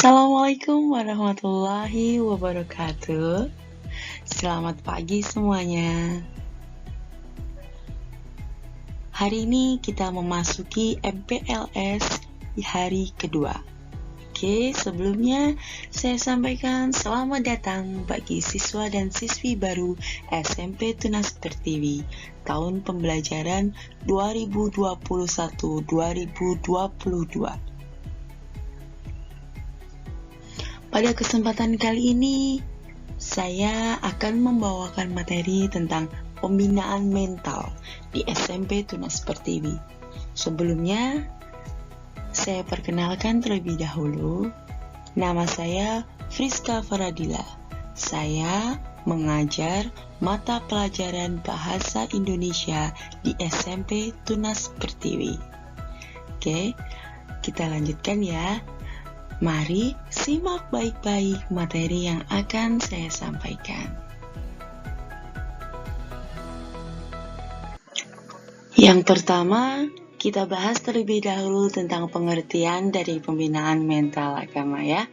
Assalamualaikum warahmatullahi wabarakatuh. Selamat pagi semuanya. Hari ini kita memasuki MPLS di hari kedua. Oke, sebelumnya saya sampaikan selamat datang bagi siswa dan siswi baru SMP Tunas Pertiwi tahun pembelajaran 2021-2022. Pada kesempatan kali ini, saya akan membawakan materi tentang pembinaan mental di SMP Tunas Pertiwi. Sebelumnya, saya perkenalkan terlebih dahulu. Nama saya Friska Faradila. Saya mengajar mata pelajaran Bahasa Indonesia di SMP Tunas Pertiwi. Oke, kita lanjutkan ya. Mari simak baik-baik materi yang akan saya sampaikan. Yang pertama, kita bahas terlebih dahulu tentang pengertian dari pembinaan mental agama ya.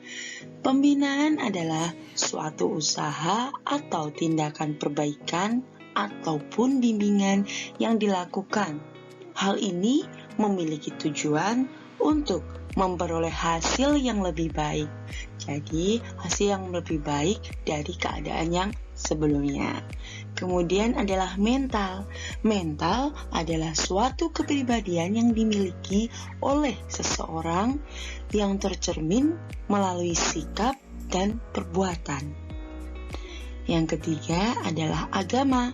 Pembinaan adalah suatu usaha atau tindakan perbaikan ataupun bimbingan yang dilakukan. Hal ini memiliki tujuan untuk memperoleh hasil yang lebih baik. Jadi, hasil yang lebih baik dari keadaan yang sebelumnya. Kemudian adalah mental. Mental adalah suatu kepribadian yang dimiliki oleh seseorang yang tercermin melalui sikap dan perbuatan. Yang ketiga adalah agama.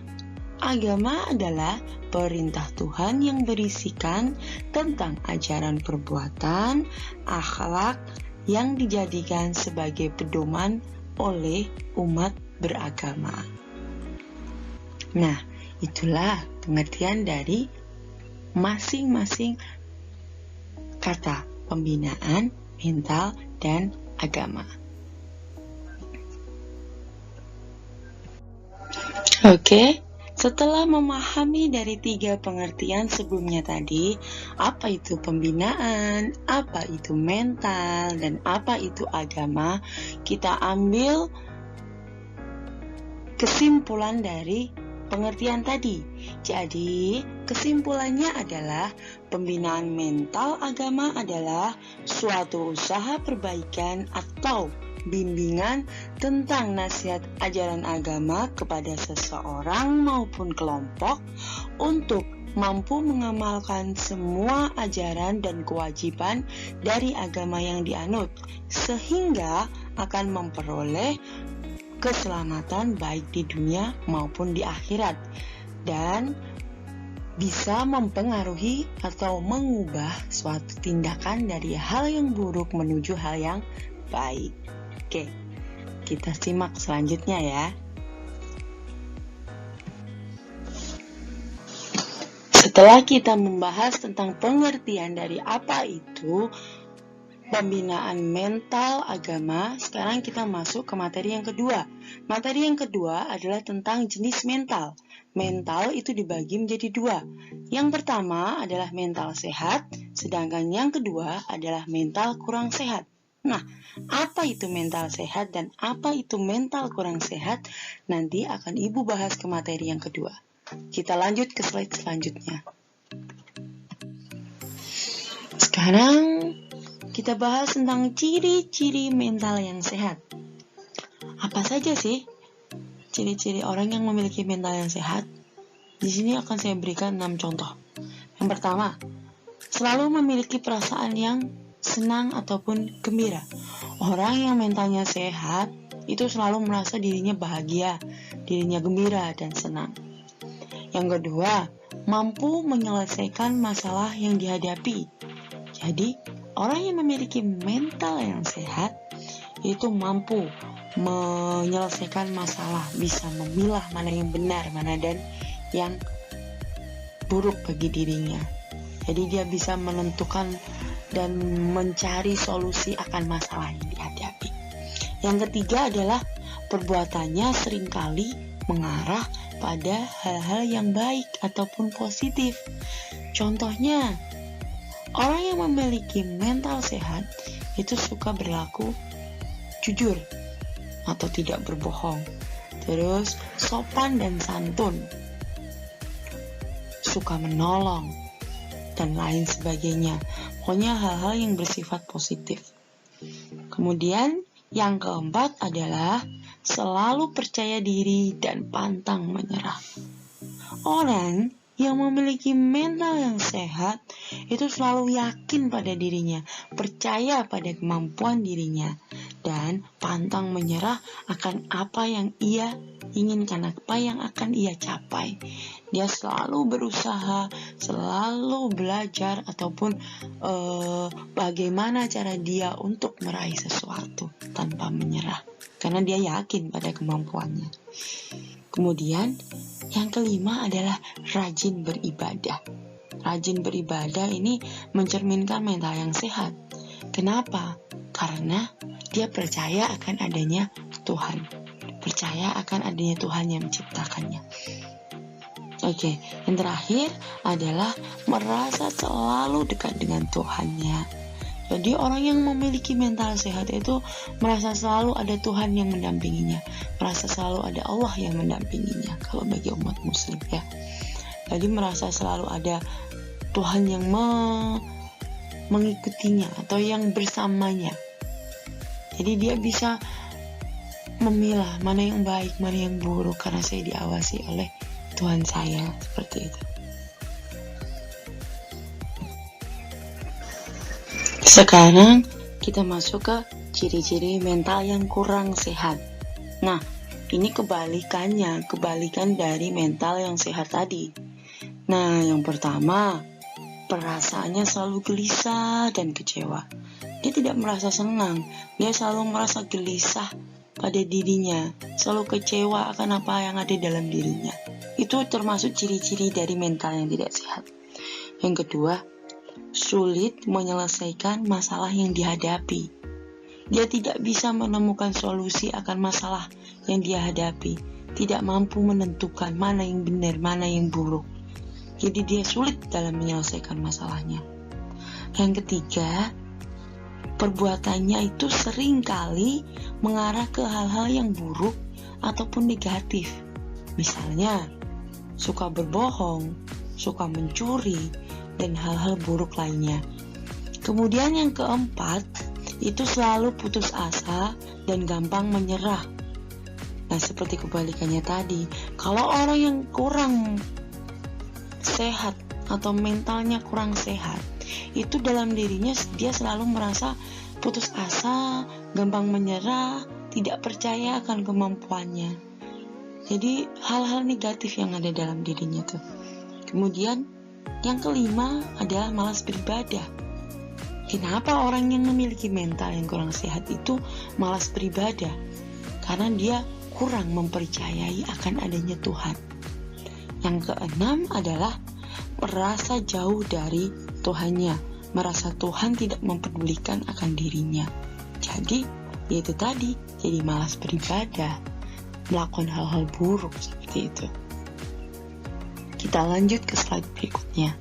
Agama adalah perintah Tuhan yang berisikan tentang ajaran perbuatan, akhlak yang dijadikan sebagai pedoman oleh umat beragama. Nah, itulah pengertian dari masing-masing kata pembinaan, mental, dan agama. Oke. Setelah memahami dari 3 pengertian sebelumnya tadi, apa itu pembinaan, apa itu mental, dan apa itu agama, kita ambil kesimpulan dari pengertian tadi. Jadi, kesimpulannya adalah pembinaan mental agama adalah suatu usaha perbaikan atau bimbingan tentang nasihat ajaran agama kepada seseorang maupun kelompok untuk mampu mengamalkan semua ajaran dan kewajiban dari agama yang dianut, sehingga akan memperoleh keselamatan baik di dunia maupun di akhirat, dan bisa mempengaruhi atau mengubah suatu tindakan dari hal yang buruk menuju hal yang baik. Oke, kita simak selanjutnya ya. Setelah kita membahas tentang pengertian dari apa itu pembinaan mental agama, sekarang kita masuk ke materi yang kedua. Materi yang kedua adalah tentang jenis mental. Mental itu dibagi menjadi 2. Yang pertama adalah mental sehat, sedangkan yang kedua adalah mental kurang sehat. Nah, apa itu mental sehat dan apa itu mental kurang sehat? Nanti akan Ibu bahas ke materi yang kedua. Kita lanjut ke slide selanjutnya. Sekarang kita bahas tentang ciri-ciri mental yang sehat. Apa saja sih ciri-ciri orang yang memiliki mental yang sehat? Di sini akan saya berikan 6 contoh. Yang pertama, selalu memiliki perasaan yang senang ataupun gembira. Orang yang mentalnya sehat itu selalu merasa dirinya bahagia, dirinya gembira dan senang. Yang kedua, mampu menyelesaikan masalah yang dihadapi. Jadi, orang yang memiliki mental yang sehat itu mampu menyelesaikan masalah, bisa memilah mana yang benar, mana dan yang buruk bagi dirinya. Jadi dia bisa menentukan dan mencari solusi akan masalah yang dihadapi. Yang ketiga adalah perbuatannya seringkali mengarah pada hal-hal yang baik ataupun positif. Contohnya, Orang yang memiliki mental sehat itu suka berlaku jujur atau tidak berbohong. Terus sopan dan santun, suka menolong, dan lain sebagainya. Pokoknya hal-hal yang bersifat positif. Kemudian yang keempat adalah selalu percaya diri dan pantang menyerah. Orang yang memiliki mental yang sehat itu selalu yakin pada dirinya, percaya pada kemampuan dirinya, dan pantang menyerah akan apa yang ia inginkan, apa yang akan ia capai. Dia selalu berusaha, selalu belajar ataupun bagaimana cara dia untuk meraih sesuatu tanpa menyerah, karena dia yakin pada kemampuannya. Kemudian yang kelima adalah rajin beribadah. Rajin beribadah ini mencerminkan mental yang sehat. Kenapa? Karena dia percaya akan adanya Tuhan. Percaya akan adanya Tuhan yang menciptakannya. Oke, yang terakhir adalah merasa selalu dekat dengan Tuhannya. Jadi orang yang memiliki mental sehat itu merasa selalu ada Tuhan yang mendampinginya, merasa selalu ada Allah yang mendampinginya kalau bagi umat muslim ya. Jadi merasa selalu ada Tuhan yang mengikutinya atau yang bersamanya. Jadi dia bisa memilah mana yang baik, mana yang buruk, karena saya diawasi oleh Tuhan saya, seperti itu. Sekarang kita masuk ke ciri-ciri mental yang kurang sehat. Nah, ini kebalikan dari mental yang sehat tadi. Nah, yang pertama, perasaannya selalu gelisah dan kecewa. Dia tidak merasa senang, dia selalu merasa gelisah pada dirinya, selalu kecewa akan apa yang ada dalam dirinya. Itu termasuk ciri-ciri dari mental yang tidak sehat. Yang kedua, sulit menyelesaikan masalah yang dihadapi. Dia tidak bisa menemukan solusi akan masalah yang dia hadapi, tidak mampu menentukan mana yang benar, mana yang buruk. Jadi dia sulit dalam menyelesaikan masalahnya. Yang ketiga, perbuatannya itu seringkali mengarah ke hal-hal yang buruk ataupun negatif. Misalnya, suka berbohong, suka mencuri, dan hal-hal buruk lainnya. Kemudian yang keempat, itu selalu putus asa dan gampang menyerah. Nah, seperti kebalikannya tadi, kalau orang yang kurang sehat atau mentalnya kurang sehat, itu dalam dirinya dia selalu merasa putus asa, gampang menyerah, tidak percaya akan kemampuannya. Jadi hal-hal negatif yang ada dalam dirinya tuh. Kemudian yang kelima adalah malas beribadah. Kenapa orang yang memiliki mental yang kurang sehat itu malas beribadah? Karena dia kurang mempercayai akan adanya Tuhan. Yang keenam adalah merasa jauh dari Tuhannya, merasa Tuhan tidak mempedulikan akan dirinya. Jadi, yaitu tadi, jadi malas beribadah, melakukan hal-hal buruk seperti itu. Kita lanjut ke slide berikutnya.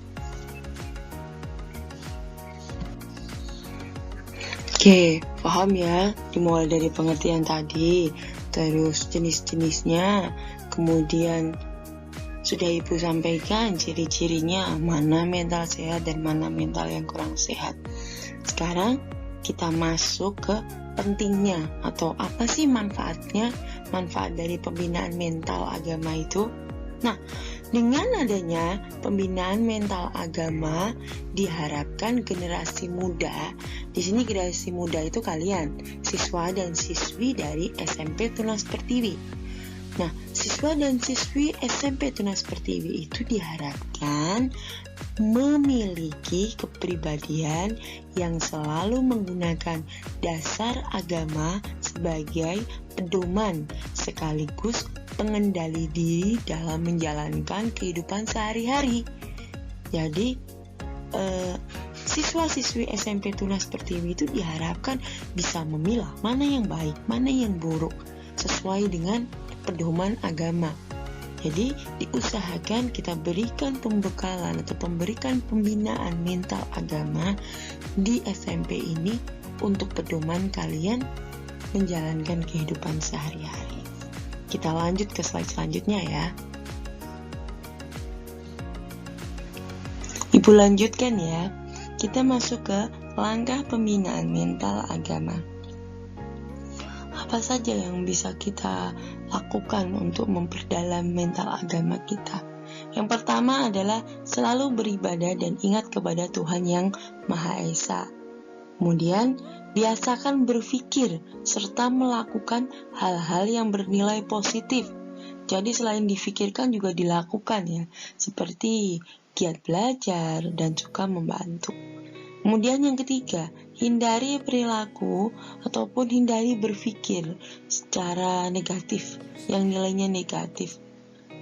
Oke, paham ya? Dimulai dari pengertian tadi, terus jenis-jenisnya, kemudian sudah Ibu sampaikan ciri-cirinya, mana mental sehat dan mana mental yang kurang sehat. Sekarang kita masuk ke pentingnya atau apa sih manfaatnya, manfaat dari pembinaan mental agama itu. Nah, dengan adanya pembinaan mental agama, diharapkan generasi muda, di sini generasi muda itu kalian, siswa dan siswi dari SMP Tunas Pertiwi. Nah, siswa dan siswi SMP Tunas Pertiwi itu diharapkan memiliki kepribadian yang selalu menggunakan dasar agama sebagai pedoman sekaligus pengendali diri dalam menjalankan kehidupan sehari-hari. Jadi siswa-siswi SMP Tunas Pertiwi itu diharapkan bisa memilah mana yang baik, mana yang buruk sesuai dengan pedoman agama. Jadi diusahakan kita berikan pembekalan atau memberikan pembinaan mental agama di SMP ini untuk pedoman kalian menjalankan kehidupan sehari-hari. Kita lanjut ke slide selanjutnya ya. Ibu lanjutkan ya. Kita masuk ke langkah pembinaan mental agama. Apa saja yang bisa kita lakukan untuk memperdalam mental agama kita? Yang pertama adalah selalu beribadah dan ingat kepada Tuhan yang Maha Esa. Kemudian, biasakan berpikir serta melakukan hal-hal yang bernilai positif. Jadi selain difikirkan juga dilakukan ya, seperti giat belajar dan suka membantu. Kemudian yang ketiga, hindari perilaku ataupun hindari berpikir secara negatif, yang nilainya negatif,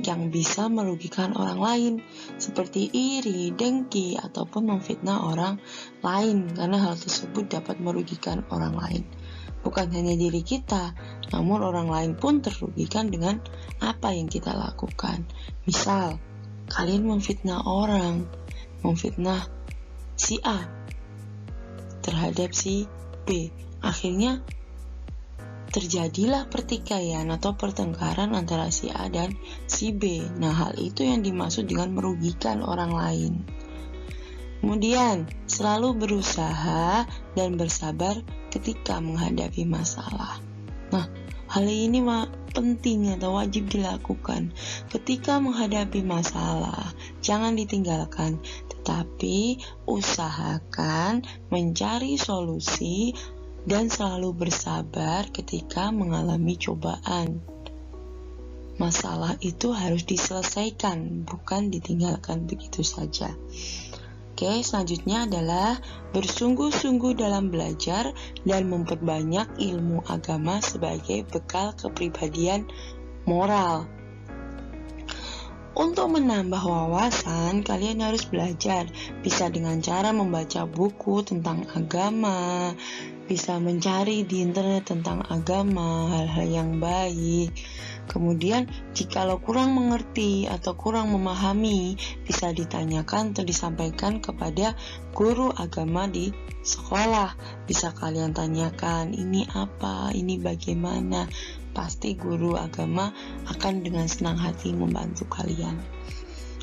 yang bisa merugikan orang lain, seperti iri, dengki, ataupun memfitnah orang lain, karena hal tersebut dapat merugikan orang lain. Bukan hanya diri kita, namun orang lain pun terugikan dengan apa yang kita lakukan. Misal, kalian memfitnah orang, memfitnah si A terhadap si B. Akhirnya terjadilah pertikaian atau pertengkaran antara si A dan si B. Nah, hal itu yang dimaksud dengan merugikan orang lain. Kemudian, selalu berusaha dan bersabar ketika menghadapi masalah. Nah, hal ini penting atau wajib dilakukan. Ketika menghadapi masalah, jangan ditinggalkan, tetapi usahakan mencari solusi dan selalu bersabar ketika mengalami cobaan. Masalah itu harus diselesaikan, bukan ditinggalkan begitu saja. Oke, selanjutnya adalah bersungguh-sungguh dalam belajar dan memperbanyak ilmu agama sebagai bekal kepribadian moral. Untuk menambah wawasan, kalian harus belajar. Bisa dengan cara membaca buku tentang agama, bisa mencari di internet tentang agama, hal-hal yang baik. Kemudian, jikalau kurang mengerti atau kurang memahami, bisa ditanyakan atau disampaikan kepada guru agama di sekolah. Bisa kalian tanyakan, ini apa, ini bagaimana. Pasti guru agama akan dengan senang hati membantu kalian.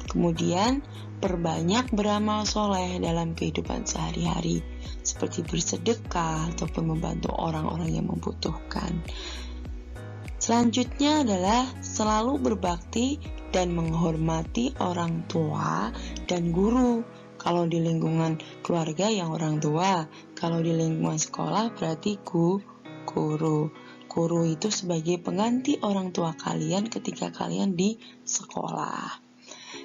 Kemudian, perbanyak beramal soleh dalam kehidupan sehari-hari, seperti bersedekah ataupun membantu orang-orang yang membutuhkan. Selanjutnya adalah selalu berbakti dan menghormati orang tua dan guru. Kalau di lingkungan keluarga yang orang tua, kalau di lingkungan sekolah berarti guru. Guru itu sebagai pengganti orang tua kalian ketika kalian di sekolah.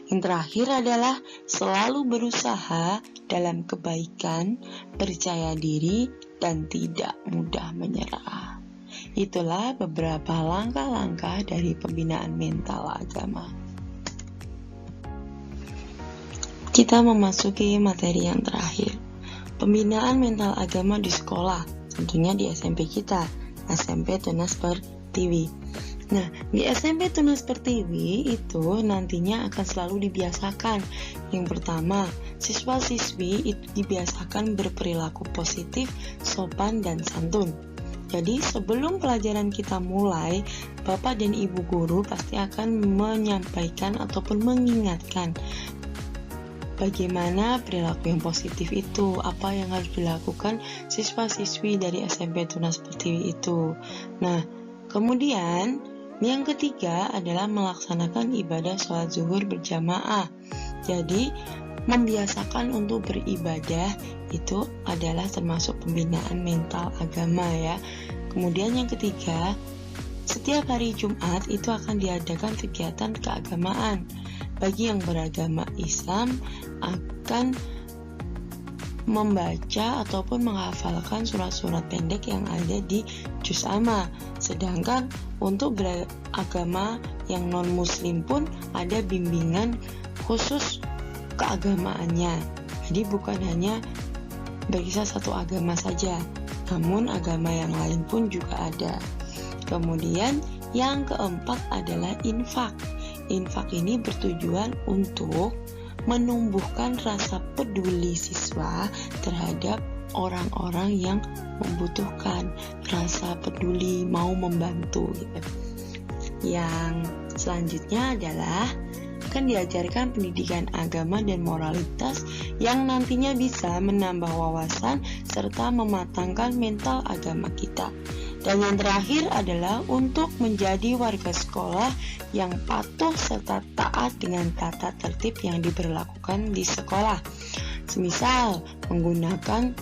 Yang terakhir adalah selalu berusaha dalam kebaikan, percaya diri, dan tidak mudah menyerah. Itulah beberapa langkah-langkah dari pembinaan mental agama. Kita memasuki materi yang terakhir. Pembinaan mental agama di sekolah, tentunya di SMP kita. SMP Tunas Pertiwi. Nah, di SMP Tunas Pertiwi itu nantinya akan selalu dibiasakan. Yang pertama, siswa-siswi itu dibiasakan berperilaku positif, sopan, dan santun. Jadi sebelum pelajaran kita mulai, Bapak dan Ibu guru pasti akan menyampaikan ataupun mengingatkan bagaimana perilaku yang positif itu, apa yang harus dilakukan siswa-siswi dari SMP Tunas Pertiwi itu. Nah, kemudian yang ketiga adalah melaksanakan ibadah sholat zuhur berjamaah. Jadi, membiasakan untuk beribadah itu adalah termasuk pembinaan mental agama ya. Kemudian yang ketiga, setiap hari Jumat itu akan diadakan kegiatan keagamaan. Bagi yang beragama Islam akan membaca ataupun menghafalkan surat-surat pendek yang ada di juz amma. Sedangkan untuk beragama yang non-muslim pun ada bimbingan khusus keagamaannya. Jadi bukan hanya berkisar satu agama saja, namun agama yang lain pun juga ada. Kemudian yang keempat adalah infak. Infak ini bertujuan untuk menumbuhkan rasa peduli siswa terhadap orang-orang yang membutuhkan, rasa peduli mau membantu gitu. Yang selanjutnya adalah akan diajarkan pendidikan agama dan moralitas yang nantinya bisa menambah wawasan serta mematangkan mental agama kita. Dan yang terakhir adalah untuk menjadi warga sekolah yang patuh serta taat dengan tata tertib yang diberlakukan di sekolah. Semisal menggunakan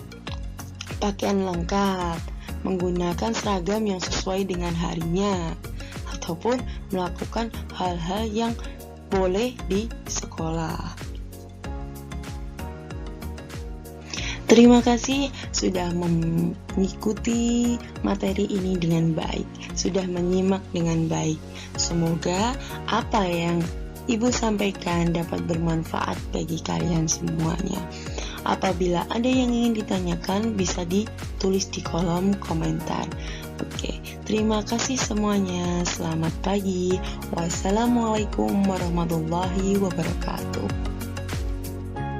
pakaian lengkap, menggunakan seragam yang sesuai dengan harinya, ataupun melakukan hal-hal yang boleh di sekolah. Terima kasih sudah mengikuti materi ini dengan baik, sudah menyimak dengan baik. Semoga apa yang Ibu sampaikan dapat bermanfaat bagi kalian semuanya. Apabila ada yang ingin ditanyakan, bisa ditulis di kolom komentar. Oke, terima kasih semuanya. Selamat pagi. Wassalamualaikum warahmatullahi wabarakatuh.